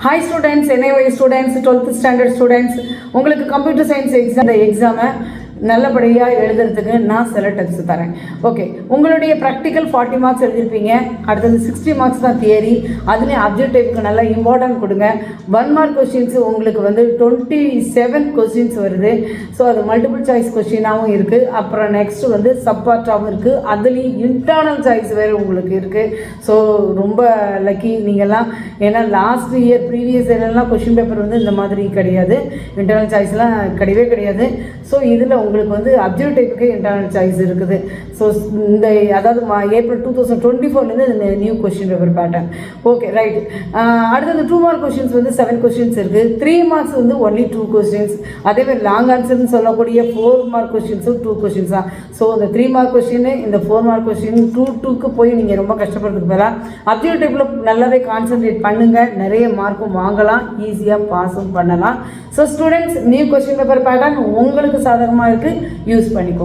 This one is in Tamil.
Hi students, NIOS students, 12th standard students, உங்களுக்கு computer science exam நல்லபடியாக எழுதுறதுக்கு நான் சில டிப்ஸ் தரேன். ஓகே, உங்களுடைய ப்ராக்டிக்கல் 40 மார்க்ஸ் எழுதிருப்பீங்க. அடுத்தது 60 மார்க்ஸ் தான் தியரி. அதுலேயும் அப்ஜெக்டிவ்க்கு நல்லா இம்பார்ட்டன்ட் கொடுங்க. 1 மார்க் கொஸ்டின்ஸ் உங்களுக்கு 27 கொஸ்டின்ஸ் வருது. ஸோ அது மல்டிபிள் சாய்ஸ் கொஸ்டினாகவும் இருக்குது. அப்புறம் நெக்ஸ்ட் சப்பார்ட்டாகவும் இருக்குது. அதுலேயும் இன்டர்னல் சாய்ஸ் வேறு உங்களுக்கு இருக்குது. ஸோ ரொம்ப லக்கி நீங்கள்லாம். ஏன்னா லாஸ்ட் இயர் ப்ரீவியஸ் இயர்லாம் கொஸ்டின் பேப்பர் இந்த மாதிரி கிடையாது. இன்டர்னல் சாய்ஸ்லாம் கிடையவே கிடையாது. ஸோ இதில் உங்களுக்கு அப்ஜெக்டிவ்க்கு இன்டர்னல் சாய்ஸ் இருக்குது. ஸோ இந்த அதாவது ஏப்ரல் 2024 இந்த new question paper pattern. Okay right. அடுத்தது 2 மார்க் கொஸ்டின்ஸ் 7 கொஸ்டின்ஸ் இருக்குது. 3 மார்க்ஸ் ஒன்லி 2 கொஸ்டின்ஸ். அதேமாதிரி லாங் ஆன்சர்னு சொல்லக்கூடிய 4 மார்க் கொஸ்டின்ஸும் 2 கொஸ்டின்ஸ் தான். ஸோ இந்த 3 மார்க் கொஸ்டின் இந்த 4 மார்க் கொஸ்டின் 2க்கு போய் நீங்கள் ரொம்ப கஷ்டப்படுறதுக்கு பதிலாக அப்ஜெக்டிவ்ல நல்லாவே கான்சன்ட்ரேட் பண்ணுங்கள். நிறைய மார்க்கும் வாங்கலாம், ஈஸியாக பாஸும் பண்ணலாம். So students, new question paper pattern உங்களுக்கு சாதகமாக இருக்குது, யூஸ் பண்ணிக்கோங்க.